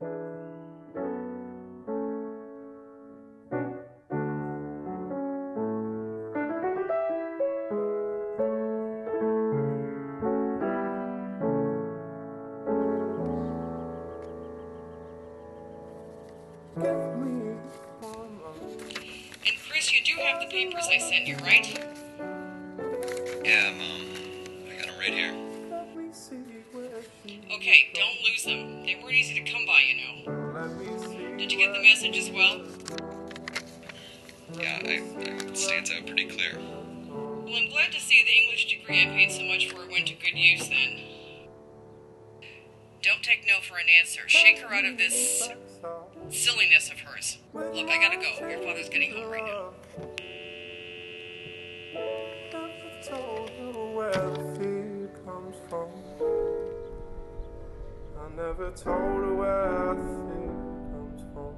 And Chris, you do have the papers I sent you, right? Yeah, Mom. I got them right here. Okay, don't lose them. They weren't easy to come by, you know. Did you get the message as well? Yeah, it stands out pretty clear. Well, I'm glad to see the English degree I paid so much for went to good use then. Don't take no for an answer. Shake her out of this silliness of hers. Look, I gotta go. Your father's getting home right now. I never told her where the fear comes from. I never told her where the fear comes from.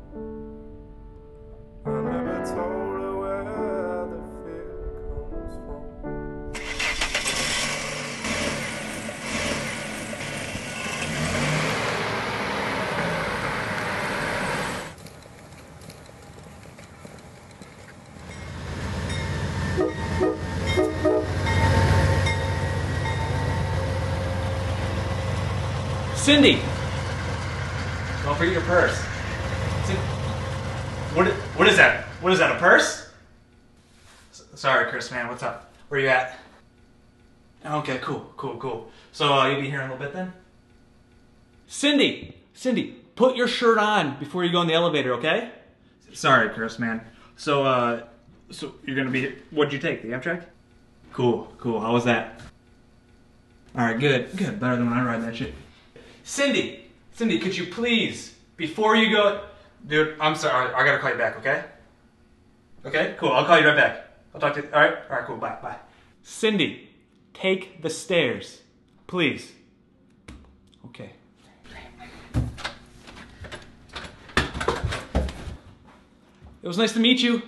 Cindy! Don't forget your purse. What is that? What is that, a purse? Sorry, Chris, man, what's up? Where you at? Okay, cool. So, you'll be here in a little bit then? Cindy, put your shirt on before you go in the elevator, okay? Sorry, Chris, man. So you're gonna be here. What'd you take, the Amtrak? Cool. How was that? Alright, good. Better than when I ride that shit. Cindy, could you please, before you go... Dude, I'm sorry, I gotta call you back, okay? Okay, cool, I'll call you right back. I'll talk to you, alright, cool, bye. Cindy, take the stairs, please. Okay. It was nice to meet you.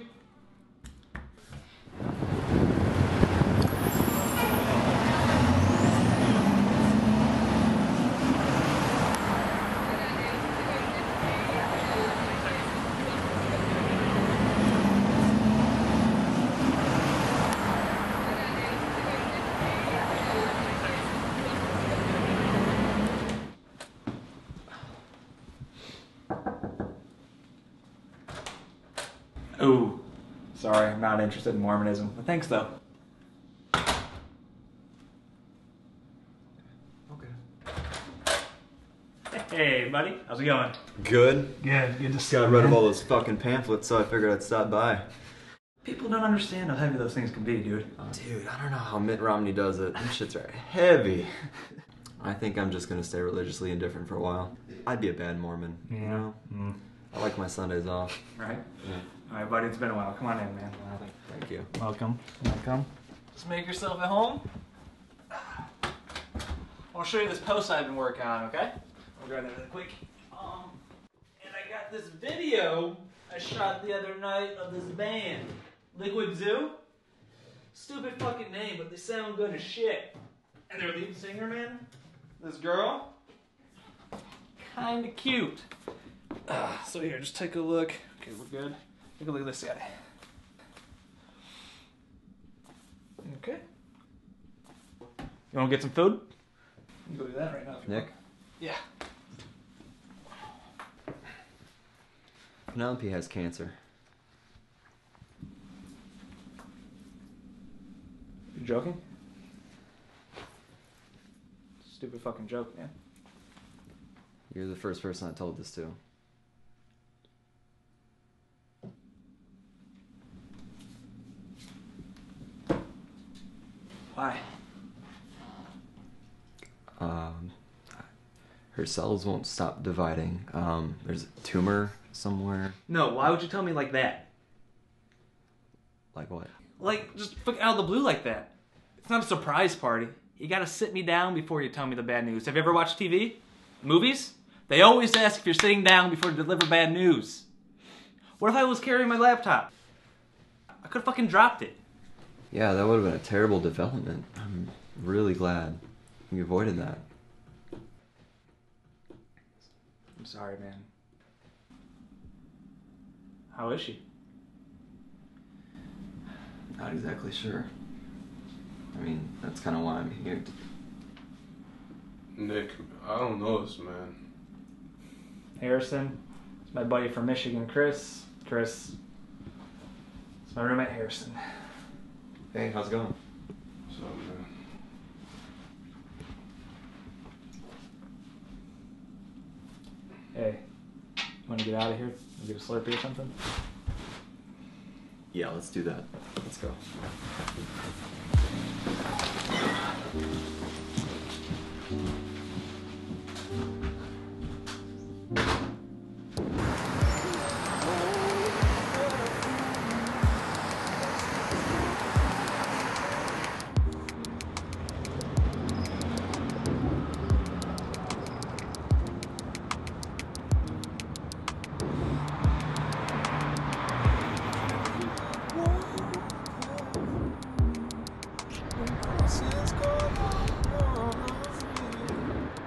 Ooh, sorry, I'm not interested in Mormonism, but thanks though. Okay. Hey, buddy, how's it going? Good. Good to see you. Got rid of all those fucking pamphlets, so I figured I'd stop by. People don't understand how heavy those things can be, dude. Dude, I don't know how Mitt Romney does it. Them shits are heavy. I think I'm just gonna stay religiously indifferent for a while. I'd be a bad Mormon, you know? I like my Sundays off. Right? Yeah. Alright, buddy, it's been a while. Come on in, man. Thank you. Welcome. Just make yourself at home. I'll show you this post I've been working on, okay? I'll grab that really quick. And I got this video I shot the other night of this band, Liquid Zoo. Stupid fucking name, but they sound good as shit. And their lead singer, man, this girl, kinda cute. So here, just take a look. Okay, we're good. Take a look at this guy. Okay. You wanna get some food? You can go do that right now. Nick? Yeah. Penelope has cancer. You joking? Stupid fucking joke, man. You're the first person I told this to. Why? Her cells won't stop dividing. There's a tumor somewhere. No, why would you tell me like that? Like what? Like, just fucking out of the blue like that. It's not a surprise party. You gotta sit me down before you tell me the bad news. Have you ever watched TV? Movies? They always ask if you're sitting down before to deliver bad news. What if I was carrying my laptop? I could've fucking dropped it. Yeah, that would have been a terrible development. I'm really glad we avoided that. I'm sorry, man. How is she? Not exactly sure. I mean, that's kind of why I'm here. Nick, I don't know this man. Harrison. It's my buddy from Michigan, Chris. Chris. It's my roommate, Harrison. Hey, how's it going? So, man. Hey, you want to get out of here? Get a Slurpee or something? Yeah, let's do that. Let's go.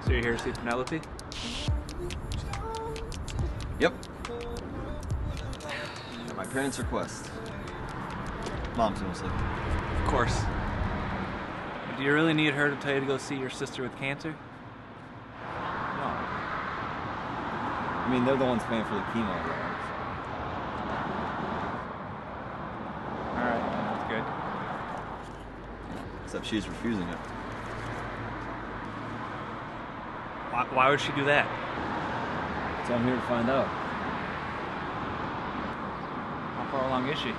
So you're here to see Penelope? Yep. At my parents' request. Mom's mostly. Of course. Do you really need her to tell you to go see your sister with cancer? No. I mean, they're the ones paying for the chemo, right? Alright, that's good. Except she's refusing it. Why would she do that? So I'm here to find out. How far along is she?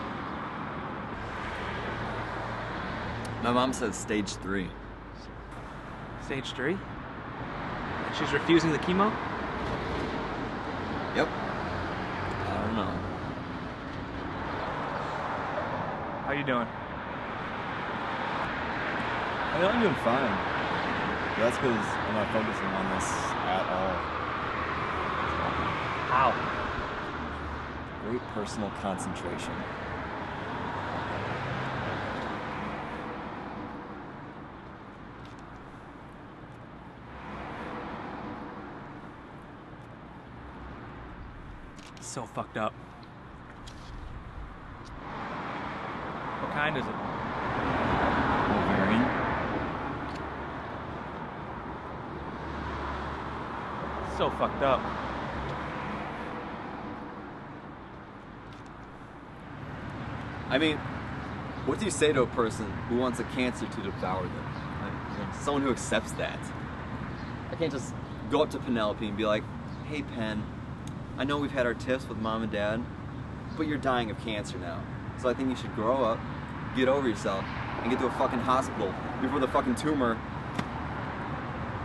My mom says stage 3. Stage 3? She's refusing the chemo? Yep. I don't know. How you doing? I'm doing fine. That's because I'm not focusing on this at all. How? Great personal concentration. So fucked up. What kind is it? Ovarian? So fucked up. I mean, what do you say to a person who wants a cancer to devour them? Like, someone who accepts that. I can't just go up to Penelope and be like, hey Pen, I know we've had our tiffs with mom and dad, but you're dying of cancer now. So I think you should grow up, get over yourself, and get to a fucking hospital before the fucking tumor,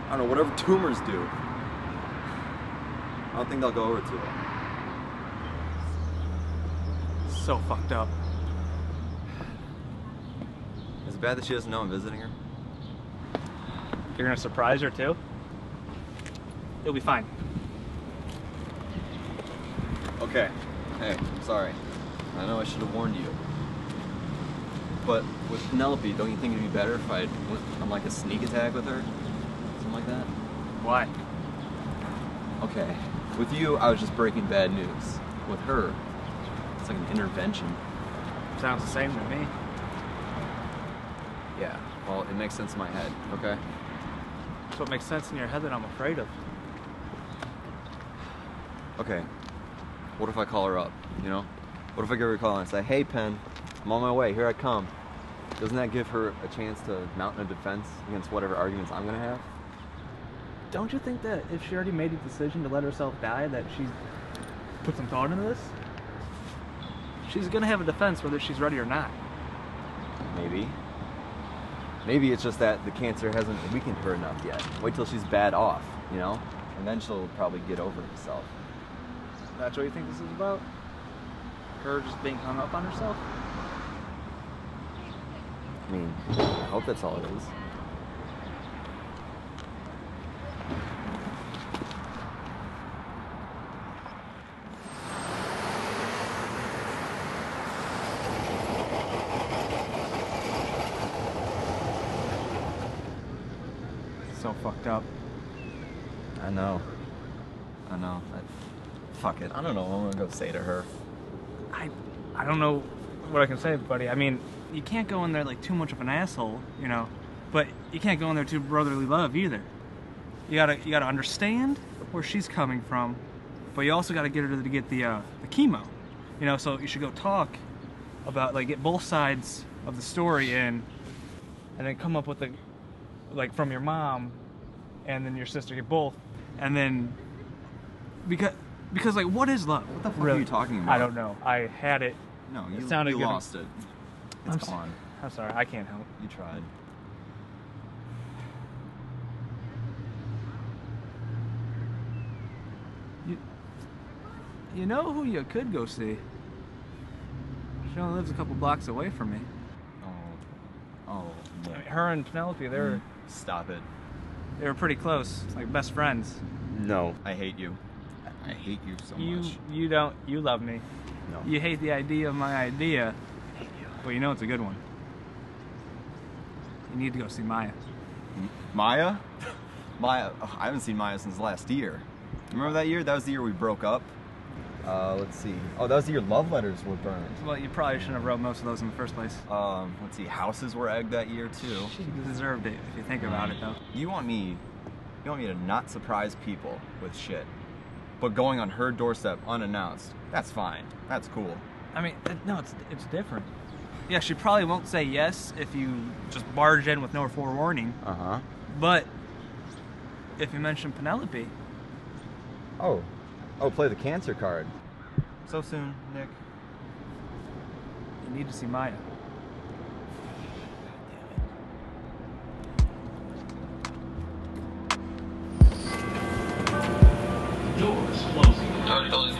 I don't know, whatever tumors do. I don't think they'll go over too well. So fucked up. Is it bad that she doesn't know I'm visiting her? You're gonna surprise her too? It'll be fine. Okay. Hey, I'm sorry. I know I should have warned you. But with Penelope, don't you think it'd be better if I went on like a sneak attack with her? Something like that? Why? Okay. With you, I was just breaking bad news. With her, it's like an intervention. Sounds the same to me. Yeah, well, it makes sense in my head, okay? That's what makes sense in your head that I'm afraid of. Okay. What if I call her up, you know? What if I give her a call and say, hey, Pen, I'm on my way, here I come. Doesn't that give her a chance to mount a defense against whatever arguments I'm gonna have? Don't you think that if she already made the decision to let herself die, that she's put some thought into this? She's gonna have a defense whether she's ready or not. Maybe. Maybe it's just that the cancer hasn't weakened her enough yet. Wait till she's bad off, you know? And then she'll probably get over herself. That's what you think this is about? Her just being hung up on herself? I mean, I hope that's all it is. So fucked up. I know. I know. Fuck it. I don't know what I'm gonna go say to her. I don't know what I can say, buddy. I mean, you can't go in there like too much of an asshole, you know, but you can't go in there too brotherly love either. You gotta understand where she's coming from, but you also gotta get her to get the chemo, you know. So you should go talk about, like, get both sides of the story in, and then come up with like from your mom and then your sister, get both, and then because like, what is love? What the fuck really? are you talking about? I don't know. I had it. No, you sounded good. lost it. It's gone. I'm sorry. I can't help. You tried. You know who you could go see? She only lives a couple blocks away from me. Oh. I mean, her and Penelope, Stop it. they were pretty close, like best friends. No. I hate you. I hate you so much. You love me. No. You hate the idea of my idea, I hate you. but you know it's a good one. You need to go see Maya. Maya? Maya, I haven't seen Maya since last year. Remember that year? That was the year we broke up. Let's see. Oh, that was the year love letters were burned. Well, you probably shouldn't have wrote most of those in the first place. Let's see. Houses were egged that year too. She deserved it, if you think about it, though. You want me to not surprise people with shit, but going on her doorstep unannounced? That's fine. That's cool. I mean, no, it's different. Yeah, she probably won't say yes if you just barge in with no forewarning. Uh-huh. But if you mention Penelope, Oh, play the cancer card. So soon, Nick. you need to see Maya. Doors closing.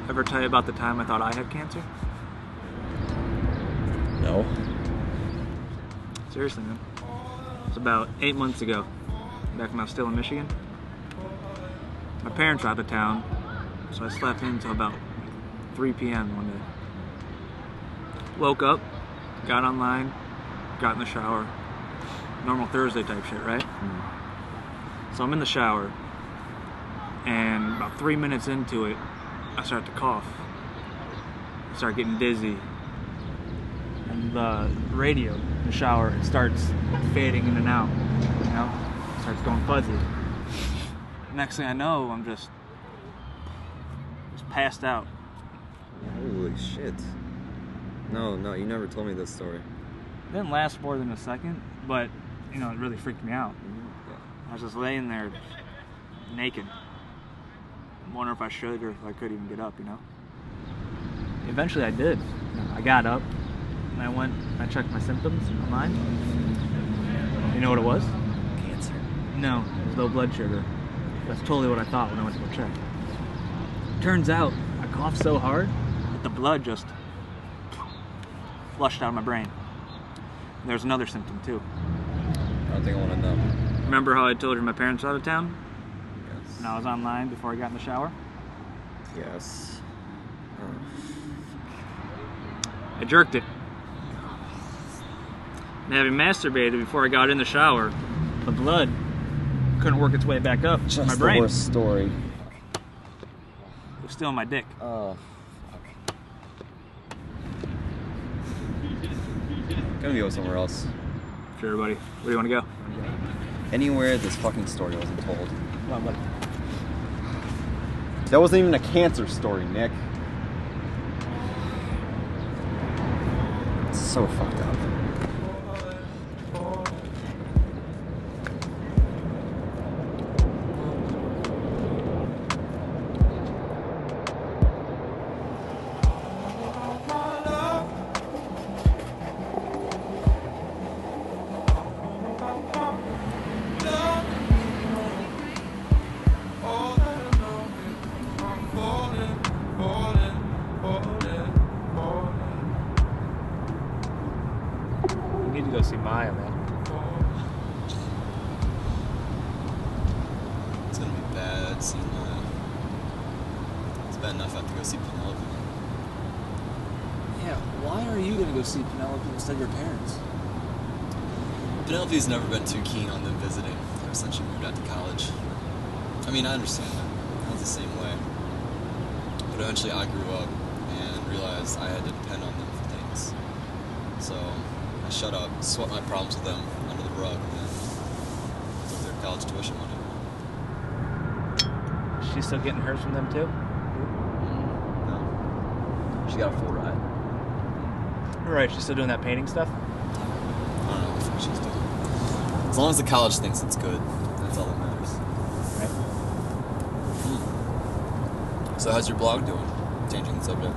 Ever tell you about the time I thought I had cancer? No. Seriously, man. It was about 8 months ago, back when I was still in Michigan. My parents were out of town, so I slept in until about 3 p.m. one day. Woke up, got online, got in the shower. Normal Thursday type shit, right? So I'm in the shower, and about 3 minutes into it, I start to cough. I start getting dizzy. And the radio in the shower, it starts fading in and out. You know? It starts going fuzzy. Next thing I know, I'm just passed out. Holy shit. No, you never told me this story. It didn't last more than a second, but, you know, it really freaked me out. I was just laying there naked. I'm wondering if I should or if I could even get up, you know? Eventually I did. I got up and I checked my symptoms online. You know what it was? Cancer. No, it was low blood sugar. That's totally what I thought when I went to go check. Turns out I coughed so hard that the blood just flushed out of my brain. And there's another symptom too. I don't think I want to know. Remember how I told you my parents were out of town? Yes. And I was online before I got in the shower? Yes. I jerked it. And having masturbated before I got in the shower, the blood couldn't work its way back up Just my brain. the worst story. It was still in my dick. Oh, fuck. Gonna go somewhere else. Sure, buddy. Where do you want to go? Anywhere this fucking story wasn't told. Come on, buddy. That wasn't even a cancer story, Nick. It's so fucked up. seeing Maya. It's bad enough I have to go see Penelope. Yeah, why are you gonna go see Penelope instead of your parents? Penelope's never been too keen on them visiting ever since she moved out to college. I mean, I understand that. I was the same way. But eventually I grew up and realized I had to depend on them for things. So I shut up, swept my problems with them under the rug, and took their college tuition money. She's still getting hers from them too? No. She got a full ride. Right, she's still doing that painting stuff? I don't know what she's doing. As long as the college thinks it's good, that's all that matters. Right. So how's your blog doing? Changing the subject.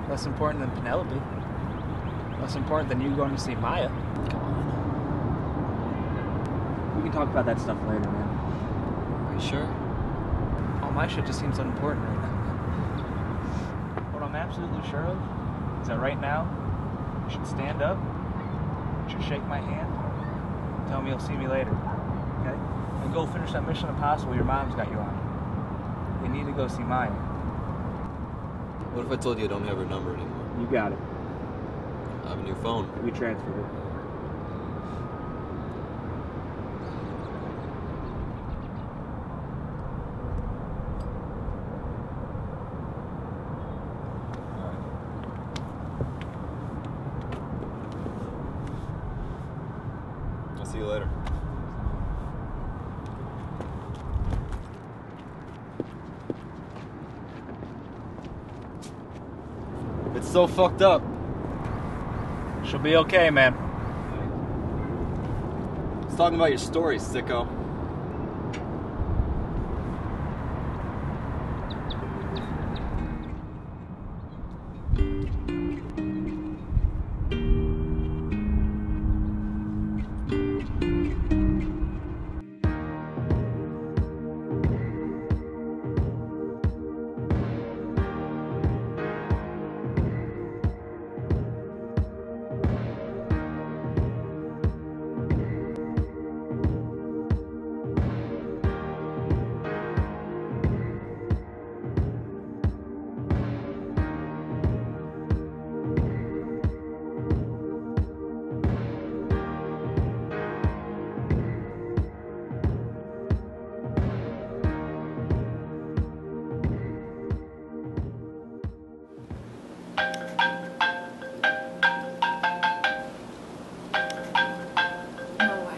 Less important than Penelope. Less important than you going to see Maya. Come on. We can talk about that stuff later, man. Are you sure? All my shit just seems unimportant right now. What I'm absolutely sure of is that right now, you should stand up, you should shake my hand, and tell me you'll see me later. Okay? And go finish that Mission Impossible your mom's got you on. You need to go see Maya. What if I told you I don't have her number anymore? You got it. I have a new phone. We transferred it. I'll see you later. It's so fucked up. She'll be okay, man. I was talking about your story, sicko. No way.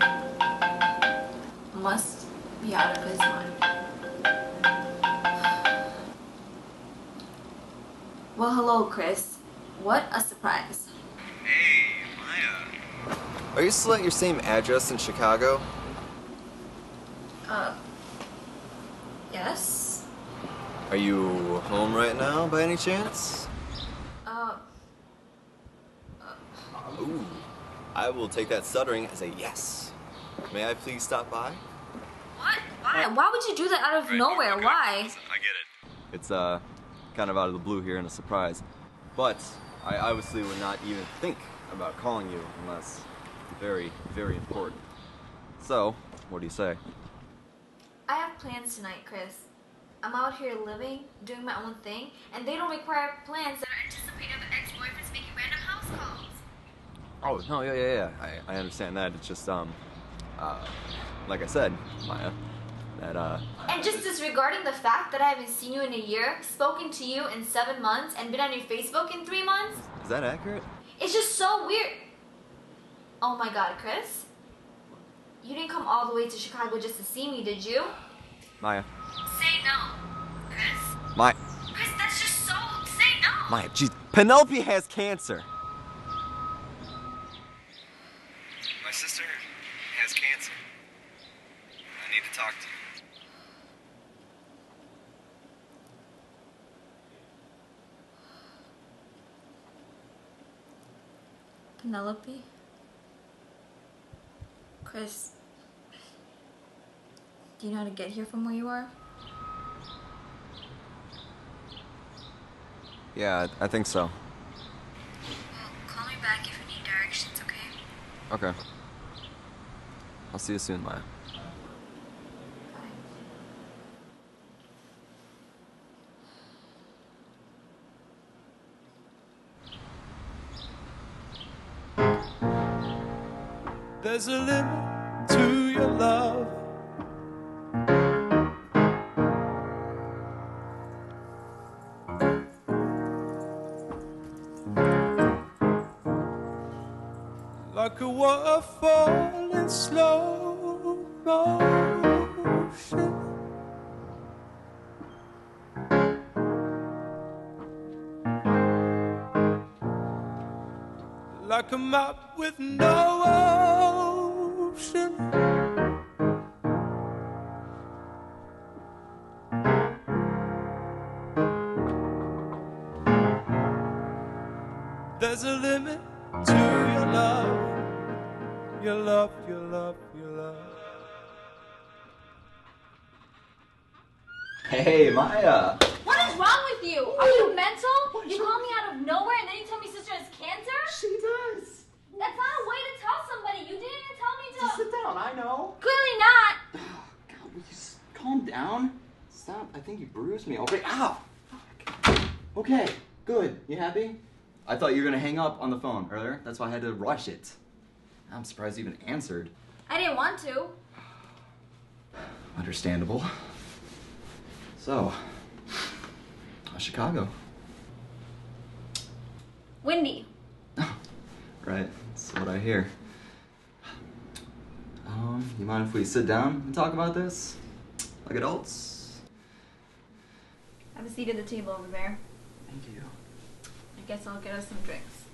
Must be out of his mind. Well, hello, Chris. What a surprise. Hey, Maya. Are you still at your same address in Chicago? Yes? Are you home right now by any chance? Ooh, I will take that stuttering as a yes. May I please stop by? What? Why? Why would you do that out of nowhere? Why? I get it. It's kind of out of the blue here and a surprise. But I obviously would not even think about calling you unless very, very important. So, what do you say? I have plans tonight, Chris. I'm out here living, doing my own thing, and they don't require plans that are anticipated of ex-boyfriends making random house calls. Oh, no, yeah. I understand that. It's just, like I said, Maya, that, And just disregarding the fact that I haven't seen you in a year, spoken to you in 7 months, and been on your Facebook in 3 months, is that accurate? it's just so weird. Oh my god, Chris. You didn't come all the way to Chicago just to see me, did you? Maya. Say no, Chris. Maya. Chris, that's just so... Say no! Maya, geez. Penelope has cancer. My sister has cancer. I need to talk to you. Penelope? Chris, do you know how to get here from where you are? Yeah, I think so. Well, call me back if you need directions, okay? Okay. I'll see you soon, Maya. There's a limit to your love. Like a waterfall in slow motion. Like a map with no ocean. There's a limit to your love. Your love, your love, your love. Hey, Maya. What is wrong with you? Are you mental? You call me out of nowhere and then you tell me sister has cancer? She does. That's not a way to tell somebody. You didn't even tell me to. Just sit down, I know. Clearly not. Oh, God, will you just calm down? Stop, I think you bruised me. Okay, ow. Fuck. Okay, good. You happy? I thought you were gonna hang up on the phone earlier. That's why I had to rush it. I'm surprised you even answered. I didn't want to. Understandable. So, how's Chicago? Windy. Right, that's what I hear. You mind if we sit down and talk about this? Like adults? I have a seat at the table over there. Thank you. I guess I'll get us some drinks.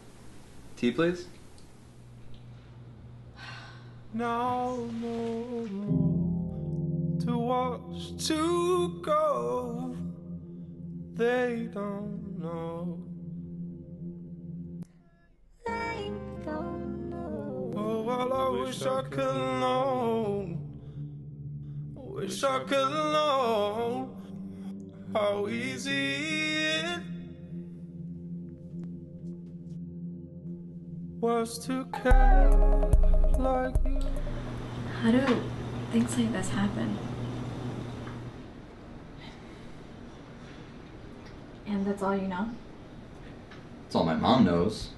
Tea, please? Now no more to watch to go. They don't know. They don't know. Oh, well, I wish I could know. Wish I could know how easy it was to care like you. How do things like this happen? And that's all you know? That's all my mom knows,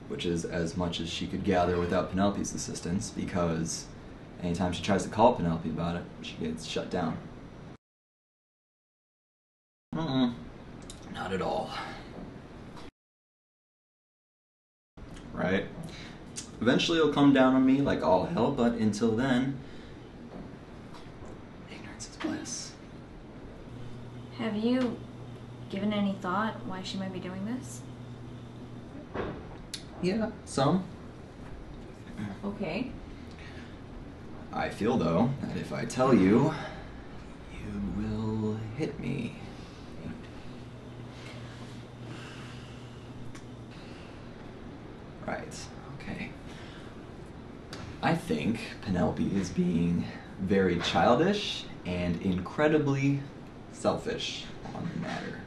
which is as much as she could gather without Penelope's assistance, because anytime she tries to call Penelope about it, she gets shut down. Not at all. Right? Eventually it'll come down on me like all hell, but until then, ignorance is bliss. Have you given any thought why she might be doing this? Yeah, some. Okay. I feel, though, that if I tell you, you will hit me. Right, okay. I think Penelope is being very childish and incredibly selfish on the matter.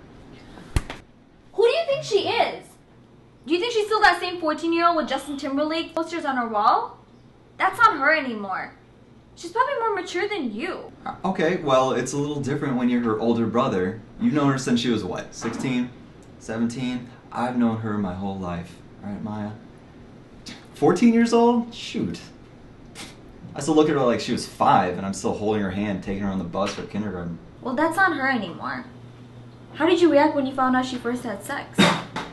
Who do you think she is? Do you think she's still that same 14-year-old with Justin Timberlake posters on her wall? That's not her anymore. She's probably more mature than you. Okay, well, it's a little different when you're her older brother. You've known her since she was what, 16, 17? I've known her my whole life. Right, Maya? 14 years old? Shoot. I still look at her like she was 5 and I'm still holding her hand, taking her on the bus for kindergarten. Well, that's not her anymore. How did you react when you found out she first had sex?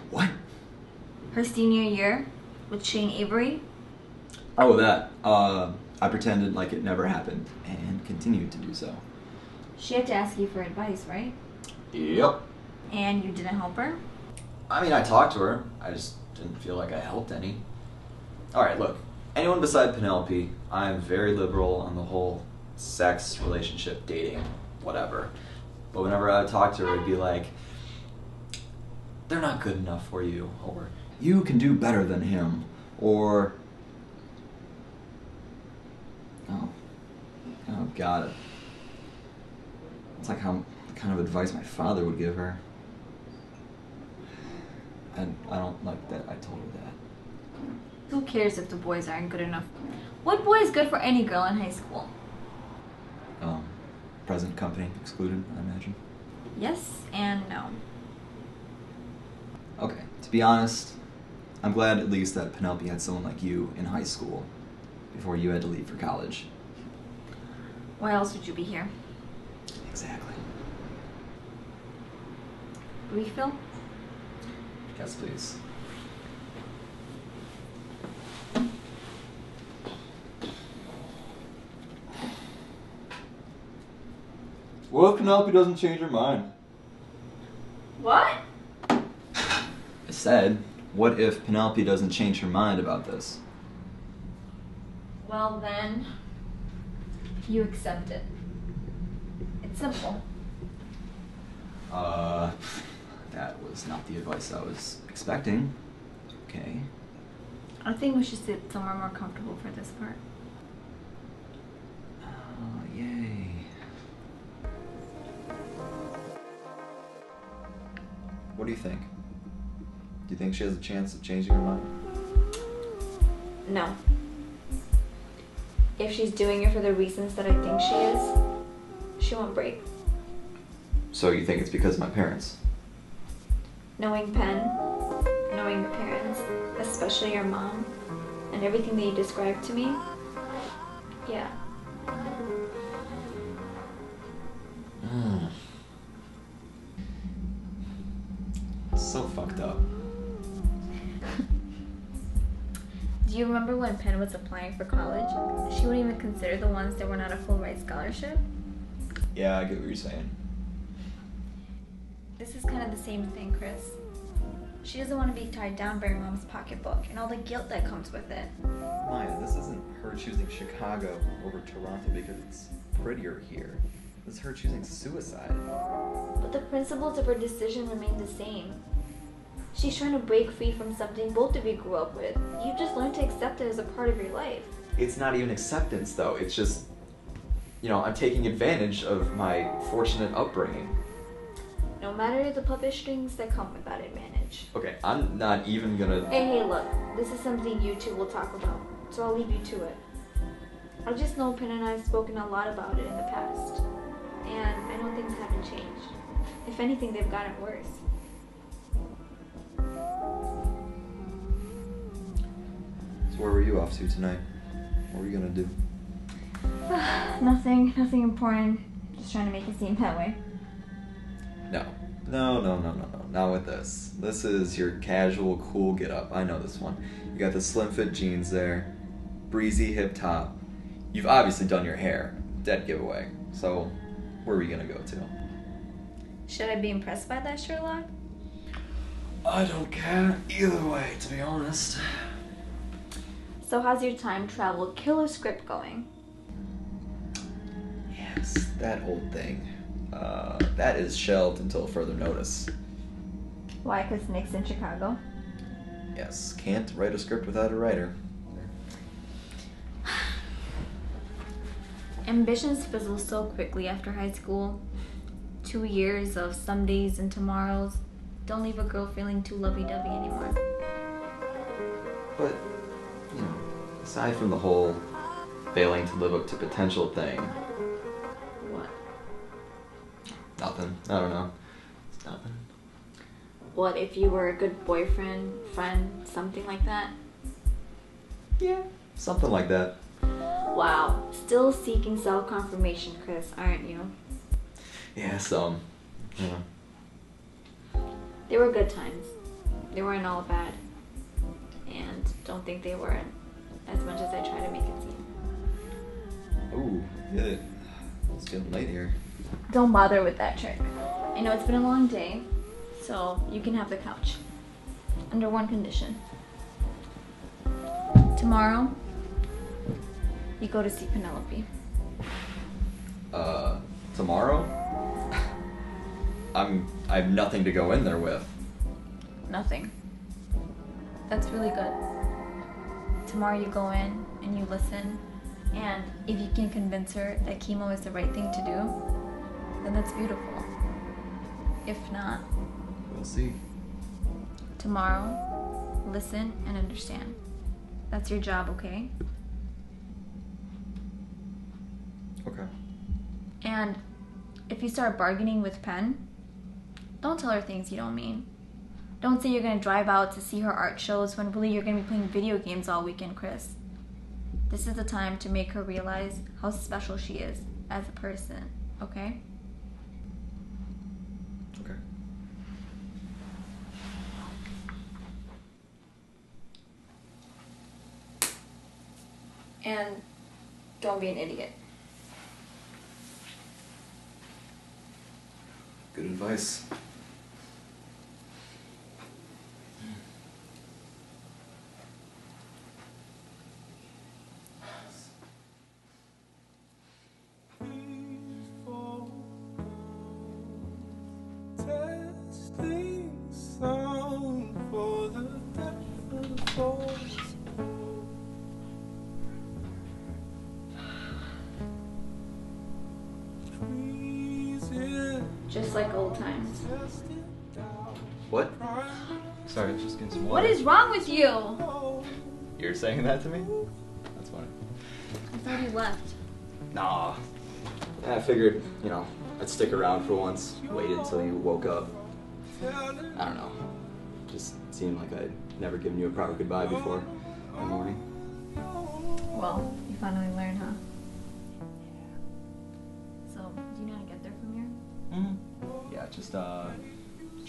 What? Her senior year with Shane Avery? Oh, that. I pretended like it never happened and continued to do so. She had to ask you for advice, right? Yep. And you didn't help her? I mean, I talked to her. I just didn't feel like I helped any. Alright, look. Anyone beside Penelope, I'm very liberal on the whole sex, relationship, dating, whatever. But whenever I would talk to her, it'd be like, they're not good enough for you, or you can do better than him, or oh God. It's like how the kind of advice my father would give her. And I don't like that I told her that. Who cares if the boys aren't good enough? What boy is good for any girl in high school? Present company excluded, I imagine. Yes and no. Okay, to be honest, I'm glad at least that Penelope had someone like you in high school. before you had to leave for college. Why else would you be here? Exactly. Refill? Yes, please. What if Penelope doesn't change her mind? What? I said, what if Penelope doesn't change her mind about this? Well then, you accept it. It's simple. That was not the advice I was expecting. Okay. I think we should sit somewhere more comfortable for this part. Oh, yay. What do you think? Do you think she has a chance of changing her mind? No. If she's doing it for the reasons that I think she is, she won't break. So you think it's because of my parents? Knowing Penn, knowing your parents, especially your mom, and everything that you described to me, yeah. It's so fucked up. Do you remember when Penn was applying for college? She wouldn't even consider the ones that were not a full ride scholarship? Yeah, I get what you're saying. This is kind of the same thing, Chris. She doesn't want to be tied down by her mom's pocketbook and all the guilt that comes with it. Maya, this isn't her choosing Chicago over Toronto because it's prettier here. This is her choosing suicide. But the principles of her decision remain the same. She's trying to break free from something both of you grew up with. You've just learned to accept it as a part of your life. It's not even acceptance, though. It's just, I'm taking advantage of my fortunate upbringing. No matter the puppet strings that come with that advantage. Okay, I'm not even gonna... Hey, look, this is something you two will talk about, so I'll leave you to it. I just know Penn and I have spoken a lot about it in the past, and I know things haven't changed. If anything, they've gotten worse. So where were you off to tonight? What were you gonna do? Nothing important. Just trying to make it seem that way. No, not with this. This is your casual, cool get-up. I know this one. You got the slim fit jeans there, breezy hip top. You've obviously done your hair. Dead giveaway. So, where are we gonna go to? Should I be impressed by that, Sherlock? I don't care either way, to be honest. So how's your time travel killer script going? Yes, that old thing. That is shelved until further notice. Why, 'cause Nick's in Chicago? Yes, can't write a script without a writer. Ambitions fizzle so quickly after high school. 2 years of some days and tomorrows don't leave a girl feeling too lovey-dovey anymore. But, aside from the whole failing to live up to potential thing, What? nothing. I don't know. It's nothing. What if you were a good boyfriend, friend, something like that? Yeah, something like that. Wow, still seeking self-confirmation, Chris, aren't you? Yeah, some. They were good times. They weren't all bad. And don't think they weren't, as much as I try to make it seem. Ooh, yeah. It's getting late here. Don't bother with that trick. I know it's been a long day, so you can have the couch. Under one condition. Tomorrow, you go to see Penelope. Tomorrow? I have nothing to go in there with. Nothing. That's really good. Tomorrow you go in and you listen, and if you can convince her that chemo is the right thing to do, then that's beautiful. If not, We'll see. tomorrow, listen and understand. That's your job, okay? Okay. And if you start bargaining with Penn, don't tell her things you don't mean. Don't say you're gonna drive out to see her art shows when really you're gonna be playing video games all weekend, Chris. This is the time to make her realize how special she is as a person, okay? Okay. And don't be an idiot. Good advice. Testing sound for the depth of the force. Just like old times. What? Sorry, I was just getting some What water. is wrong with you? You're saying that to me? That's funny. I thought you left. Nah. I figured, I'd stick around for once, waited until you woke up. I don't know. Just seemed like I'd never given you a proper goodbye before in the morning. Well, you finally learned, huh? So, do you know how to get there from here? Mm-hmm. Yeah, just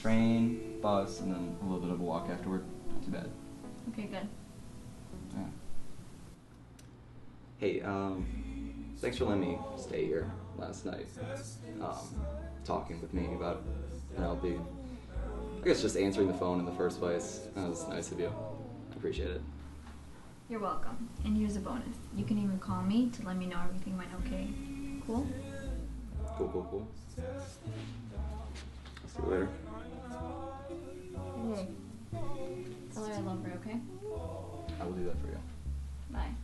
train, bus, and then a little bit of a walk afterward. Not too bad. Okay, good. Yeah. Hey, thanks for letting me stay here last night. Talking with me about Penelope. I guess just answering the phone in the first place. That was nice of you. I appreciate it. You're welcome. And here's a bonus. You can even call me to let me know everything went okay. Cool? Cool. See you later. Hey. Tell her I love her, okay? I will do that for you. Bye.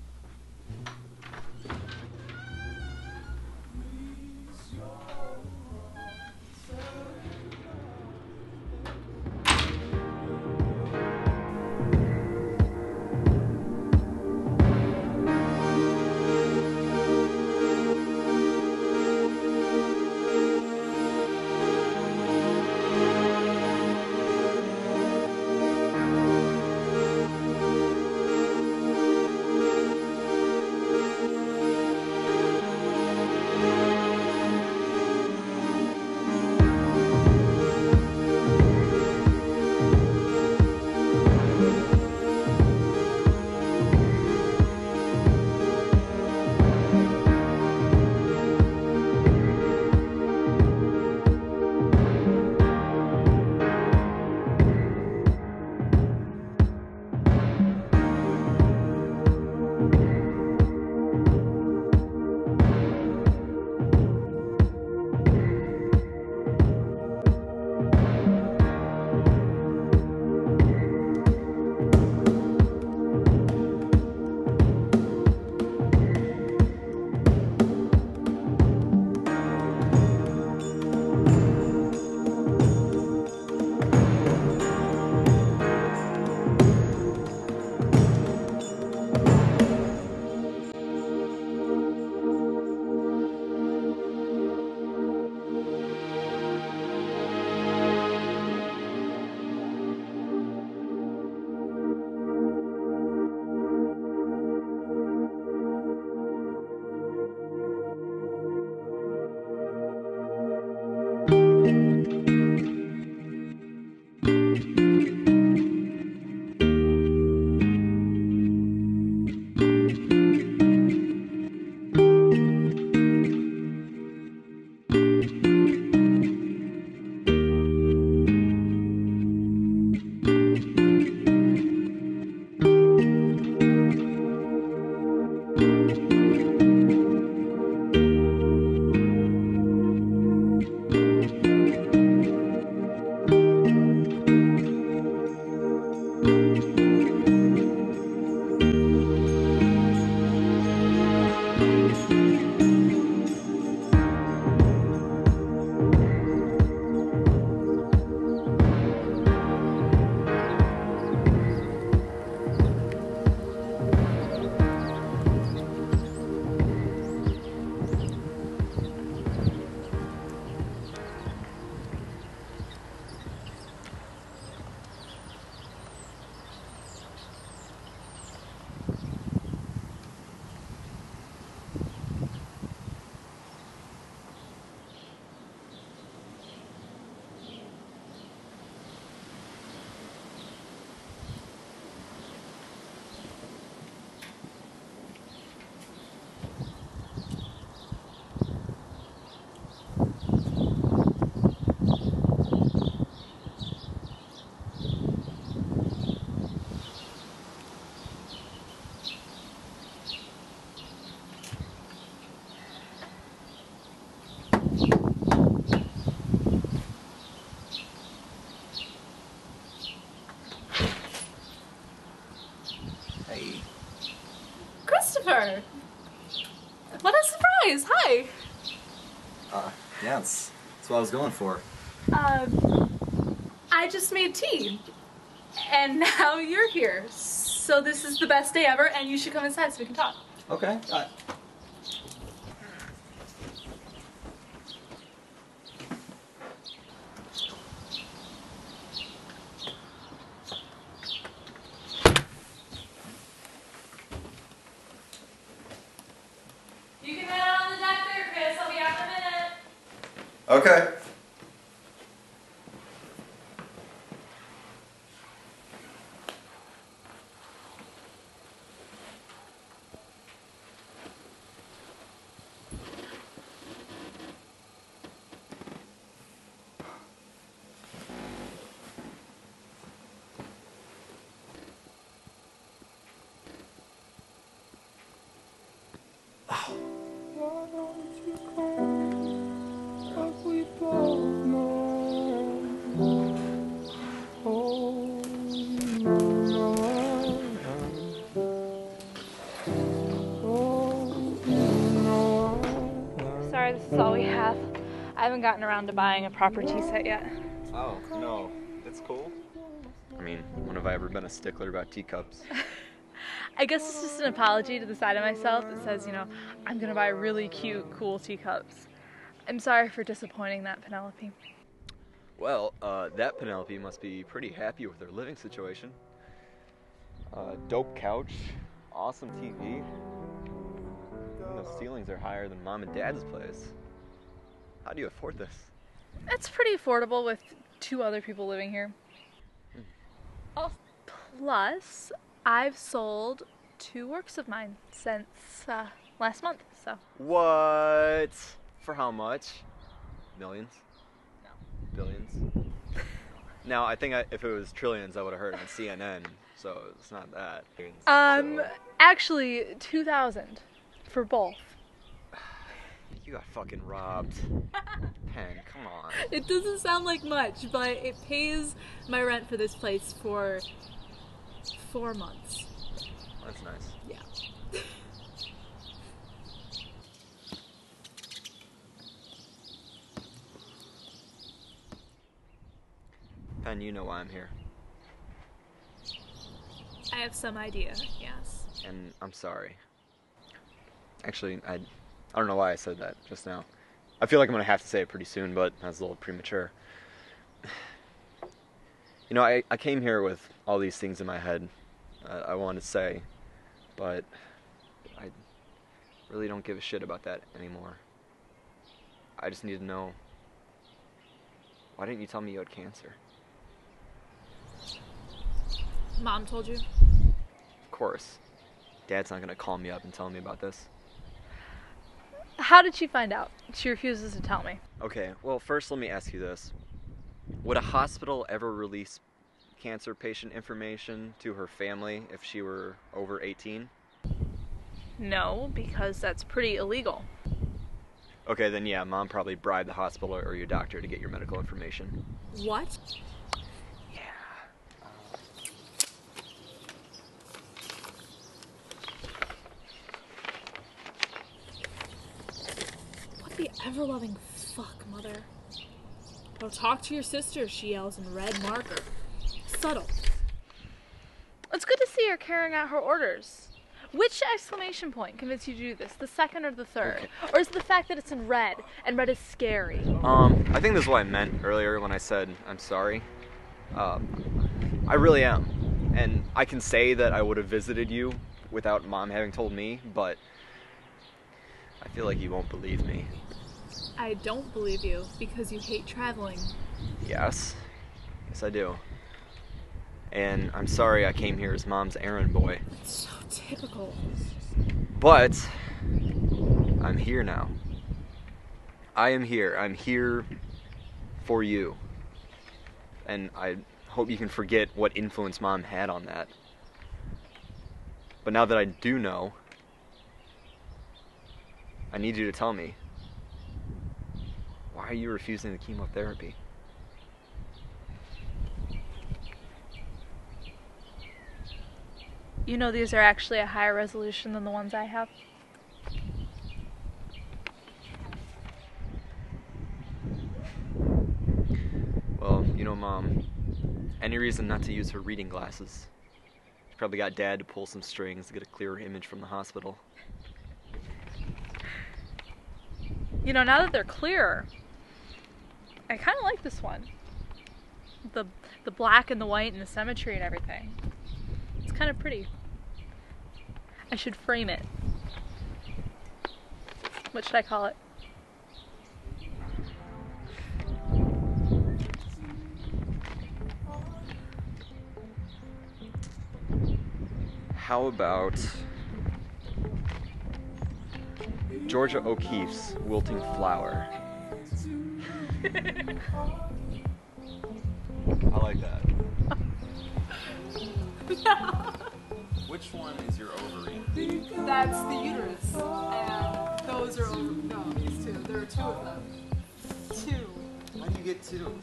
Christopher! What a surprise! Hi! Yeah, that's what I was going for. I just made tea. And now you're here. So this is the best day ever, and you should come inside so we can talk. Okay. You can head out on the deck there, Chris. I'll be out in a minute. Okay. Why don't you come like we both know? Oh, no. Sorry, this is all we have. I haven't gotten around to buying a proper tea set yet. Oh, no. That's cool. I mean, when have I ever been a stickler about teacups? I guess it's just an apology to the side of myself that says, I'm gonna buy really cute, cool teacups. I'm sorry for disappointing that Penelope. Well, that Penelope must be pretty happy with her living situation. Dope couch, awesome TV. Even the ceilings are higher than Mom and Dad's place. How do you afford this? It's pretty affordable with 2 other people living here. Oh, plus, I've sold 2 works of mine since last month, so. What? For how much? Millions? No. Billions? Now, I think if it was trillions, I would have heard it on CNN, so it's not that. Actually, 2,000 for both. You got fucking robbed. Pen, come on. It doesn't sound like much, but it pays my rent for this place for 4 months. That's nice. Yeah. Pen, you know why I'm here. I have some idea, yes. And I'm sorry. Actually, I don't know why I said that just now. I feel like I'm going to have to say it pretty soon, but that's a little premature. I came here with all these things in my head I wanted to say, but I really don't give a shit about that anymore. I just need to know, why didn't you tell me you had cancer? Mom told you? Of course. Dad's not going to call me up and tell me about this. How did she find out? She refuses to tell me. Okay, well, first let me ask you this. Would a hospital ever release cancer patient information to her family if she were over 18? No, because that's pretty illegal. Okay, then yeah, Mom probably bribed the hospital or your doctor to get your medical information. What? Yeah. What the ever-loving fuck, Mother? Go talk to your sister, she yells in red marker. Subtle. It's good to see her carrying out her orders. Which exclamation point convinced you to do this? The second or the third? Okay. Or is it the fact that it's in red, and red is scary? I think this is what I meant earlier when I said I'm sorry. I really am. And I can say that I would have visited you without Mom having told me, but I feel like you won't believe me. I don't believe you, because you hate traveling. Yes. Yes, I do. And I'm sorry I came here as Mom's errand boy. It's so typical. But I'm here now. I am here. I'm here for you. And I hope you can forget what influence Mom had on that. But now that I do know, I need you to tell me, why are you refusing the chemotherapy? You know these are actually a higher resolution than the ones I have? Well, you know, Mom, any reason not to use her reading glasses? She probably got Dad to pull some strings to get a clearer image from the hospital. You know, now that they're clearer, I kind of like this one. The black and the white and the symmetry and everything. It's kind of pretty. I should frame it. What should I call it? How about Georgia O'Keeffe's Wilting Flower? I like that. No. Which one is your ovary? That's the uterus. And those are no, these two. There are two of them. Two. How do you get two?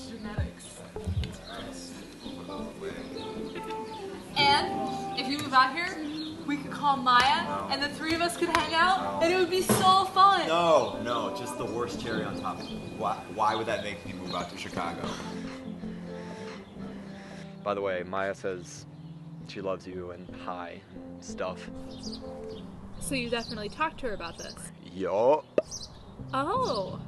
Genetics. And if you move out here, we could call Maya, and the three of us could hang out, and it would be so fun. No, just the worst cherry on top. Why would that make me move out to Chicago? By the way, Maya says she loves you and hi and stuff. So you definitely talked to her about this? Yup. Oh.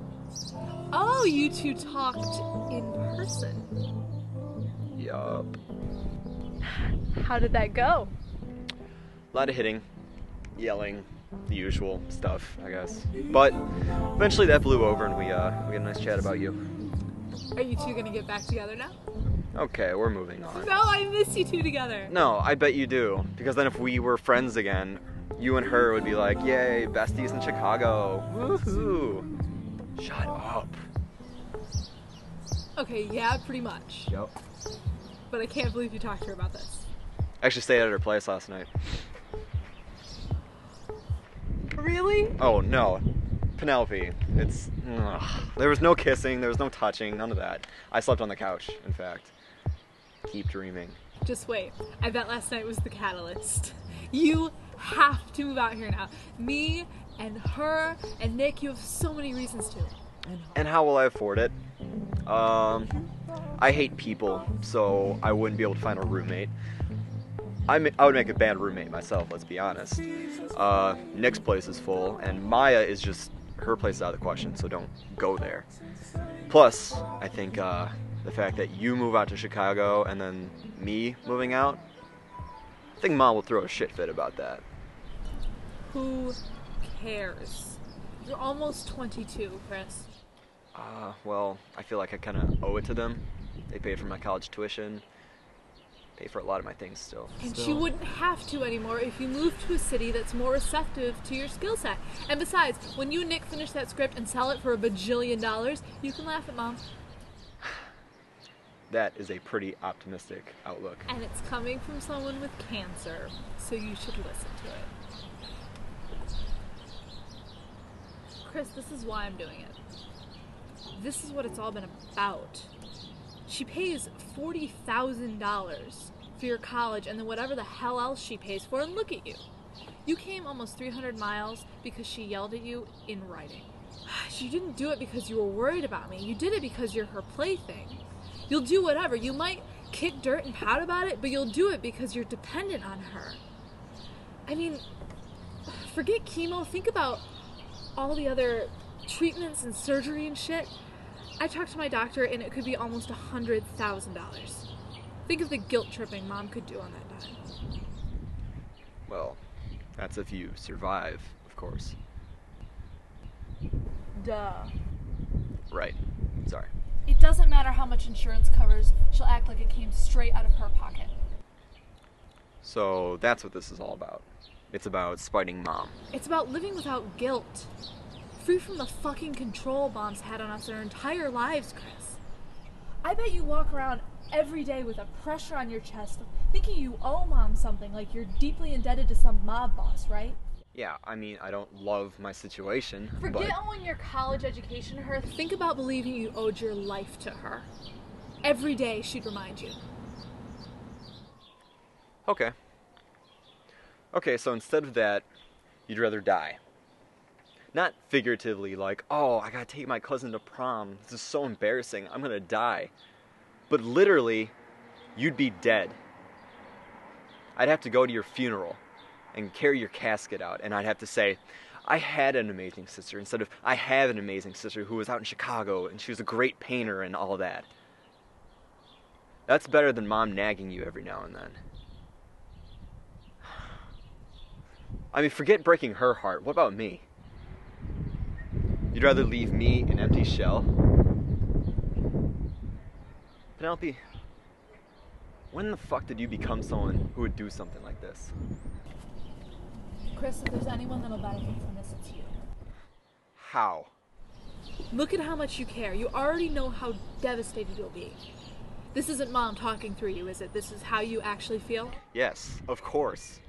Oh, you two talked in person. Yup. How did that go? A lot of hitting, yelling, the usual stuff, I guess. But eventually that blew over and we had a nice chat about you. Are you two gonna get back together now? Okay, we're moving on. No, I miss you two together. No, I bet you do. Because then if we were friends again, you and her would be like, yay, besties in Chicago. Woohoo. Shut up. Okay, yeah, pretty much. Yep. But I can't believe you talked to her about this. I actually stayed at her place last night. Really? Oh, no. Penelope, it's... There was no kissing, there was no touching, none of that. I slept on the couch, in fact. Keep dreaming. Just wait. I bet last night was the catalyst. You have to move out here now. Me and her and Nick, you have so many reasons to. And how will I afford it? I hate people, so I wouldn't be able to find a roommate. I would make a bad roommate myself, let's be honest. Nick's place is full, and Maya is just... Her place is out of the question, so don't go there. Plus, I think the fact that you move out to Chicago and then me moving out, I think Mom will throw a shit fit about that. Who cares? You're almost 22, Chris. Well, I feel like I kind of owe it to them. They paid for my college tuition, pay for a lot of my things still. And she wouldn't have to anymore if you moved to a city that's more receptive to your skill set. And besides, when you and Nick finish that script and sell it for $1 bajillion, you can laugh at Mom. That is a pretty optimistic outlook. And it's coming from someone with cancer, so you should listen to it. Chris, this is why I'm doing it. This is what it's all been about. She pays $40,000 for your college and then whatever the hell else she pays for, and look at you. You came almost 300 miles because she yelled at you in writing. You didn't do it because you were worried about me. You did it because you're her plaything. You'll do whatever. You might kick dirt and pout about it, but you'll do it because you're dependent on her. I mean, forget chemo. Think about all the other treatments and surgery and shit. I talked to my doctor and it could be almost $100,000. Think of the guilt tripping Mom could do on that dime. Well, that's if you survive, of course. Duh. Right. Sorry. It doesn't matter how much insurance covers, she'll act like it came straight out of her pocket. So that's what this is all about. It's about spiting Mom. It's about living without guilt. Free from the fucking control Mom's had on us our entire lives, Chris. I bet you walk around every day with a pressure on your chest, thinking you owe Mom something, like you're deeply indebted to some mob boss, right? Yeah, I mean, I don't love my situation, Forget owing your college education to her. Think about believing you owed your life to her. Every day she'd remind you. Okay. Okay, so instead of that, you'd rather die. Not figuratively like, oh, I gotta take my cousin to prom. This is so embarrassing. I'm gonna die. But literally, you'd be dead. I'd have to go to your funeral and carry your casket out, and I'd have to say, I had an amazing sister, instead of, I have an amazing sister who was out in Chicago, and she was a great painter and all that. That's better than Mom nagging you every now and then. I mean, forget breaking her heart. What about me? You'd rather leave me an empty shell? Penelope, when the fuck did you become someone who would do something like this? Chris, if there's anyone that'll benefit from this, it's you. How? Look at how much you care. You already know how devastated you'll be. This isn't Mom talking through you, is it? This is how you actually feel? Yes, of course.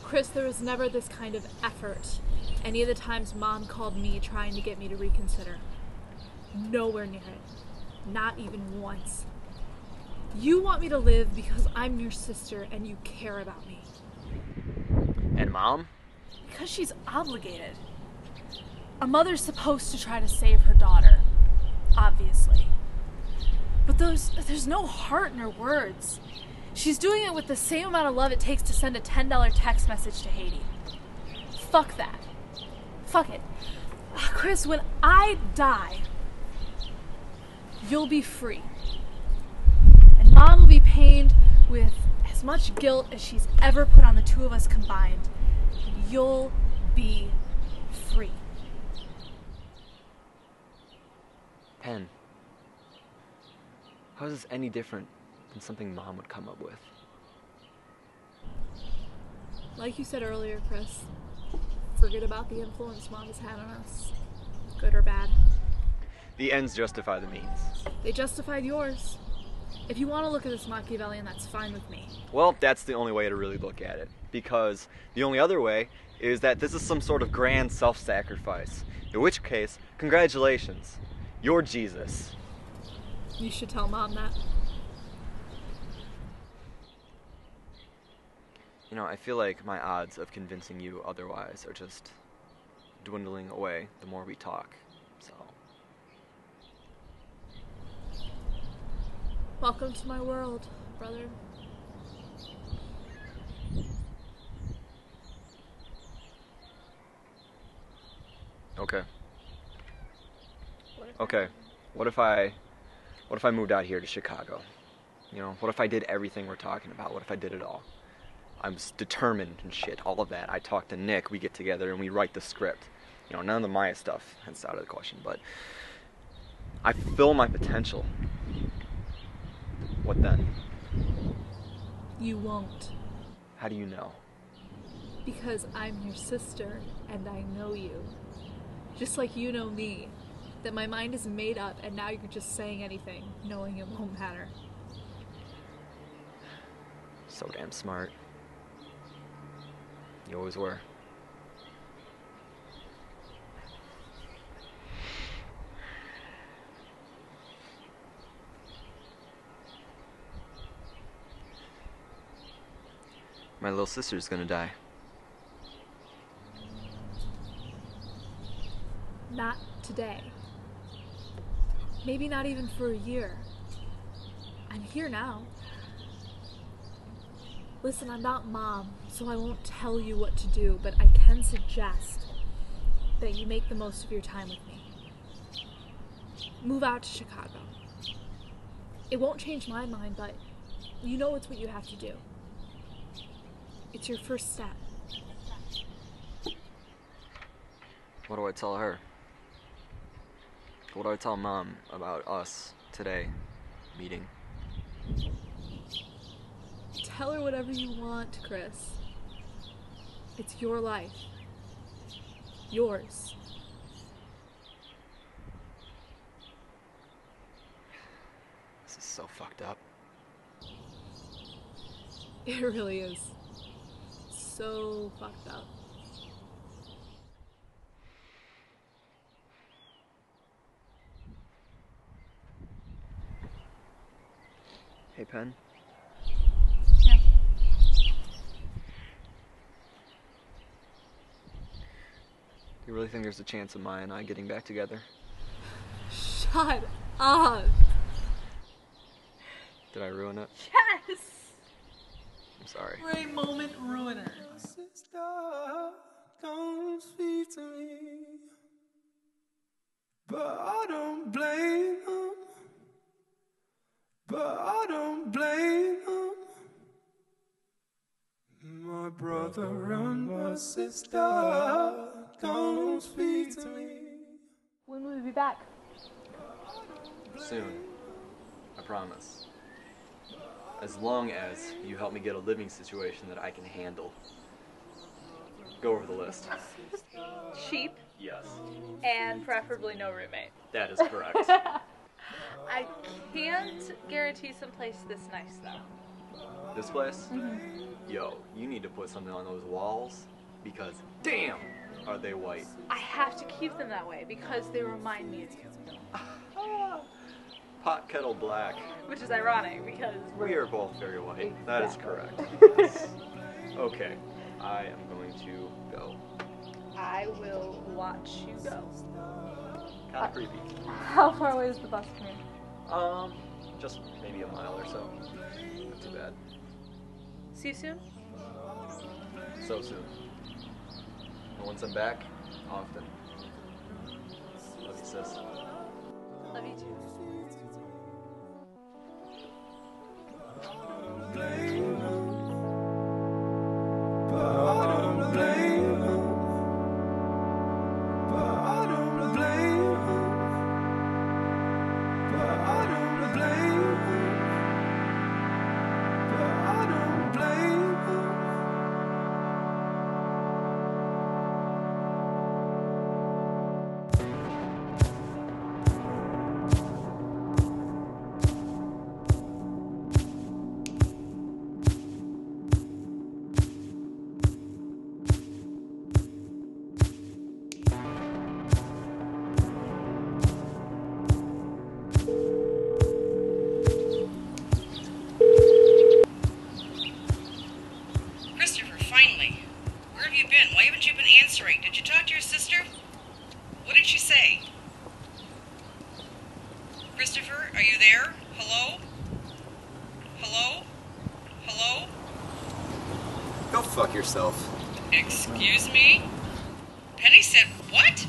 Chris, there was never this kind of effort any of the times Mom called me trying to get me to reconsider. Nowhere near it. Not even once. You want me to live because I'm your sister and you care about me. And Mom? Because she's obligated. A mother's supposed to try to save her daughter, obviously. But there's no heart in her words. She's doing it with the same amount of love it takes to send a $10 text message to Haiti. Fuck that. Fuck it. Chris, when I die, you'll be free. And Mom will be pained with as much guilt as she's ever put on the two of us combined. And you'll be free. Pen, how is this any different than something Mom would come up with? Like you said earlier, Chris, forget about the influence Mom has had on us, good or bad. The ends justify the means. They justified yours. If you want to look at this Machiavellian, that's fine with me. Well, that's the only way to really look at it. Because the only other way is that this is some sort of grand self-sacrifice. In which case, congratulations. You're Jesus. You should tell Mom that. You know, I feel like my odds of convincing you otherwise are just dwindling away the more we talk, so. Welcome to my world, brother. Okay. Okay. What if I moved out here to Chicago? You know, what if I did everything we're talking about? What if I did it all? I'm determined and shit, all of that. I talk to Nick, we get together and we write the script. You know, none of the Maya stuff, that's out of the question, but I fill my potential. What then? You won't. How do you know? Because I'm your sister and I know you. Just like you know me. That my mind is made up and now you're just saying anything, knowing it won't matter. So damn smart. You always were. My little sister's gonna die. Not today. Maybe not even for a year. I'm here now. Listen, I'm not Mom, so I won't tell you what to do, but I can suggest that you make the most of your time with me. Move out to Chicago. It won't change my mind, but you know it's what you have to do. It's your first step. What do I tell her? What do I tell Mom about us today meeting? Tell her whatever you want, Chris. It's your life. Yours. This is so fucked up. It really is. So fucked up. Hey, Pen? Yeah. You really think there's a chance of Maya and I getting back together? Shut up. Did I ruin it? Yes. I'm sorry. Great moment ruiner. Sister, don't speak to me, but I don't blame them. But I don't blame them. My brother and my sister, don't speak to me. When will we be back? Soon. I promise. As long as you help me get a living situation that I can handle. Go over the list. Cheap Yes, and preferably no roommate. that is correct. I can't guarantee someplace this nice though. This place? Yo, you need to put something on those walls because damn, are they white. I have to keep them that way because they remind me of you. Pot kettle black. Which is ironic because We are both very white. That is correct. Okay, I am going to go. I will watch you go. Kind of creepy. How far away is the bus from here? Just maybe a mile or so. Not too bad. See you soon? So soon. And once I'm back, often. Love you, sis. Love you too. Blame them, but I don't blame them. But I don't blame them. But I don't blame them. But I don't blame them. Christopher, finally. Where have you been? Why haven't you been answering? Did you talk to your sister? What did she say? Christopher, are you there? Hello? Hello? Hello? Go fuck yourself. Excuse me? Penny said what?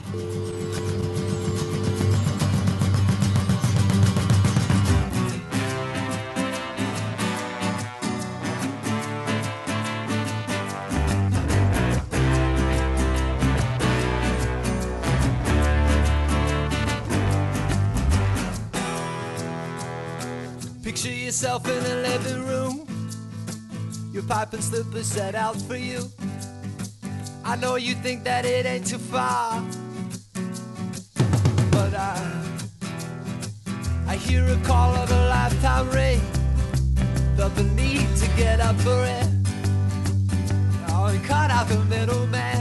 Picture yourself in a living room, your pipe and slippers set out for you. I know you think that it ain't too far, but I hear a call of a lifetime ring. Felt the need to get up for it. Oh, and cut out the middleman.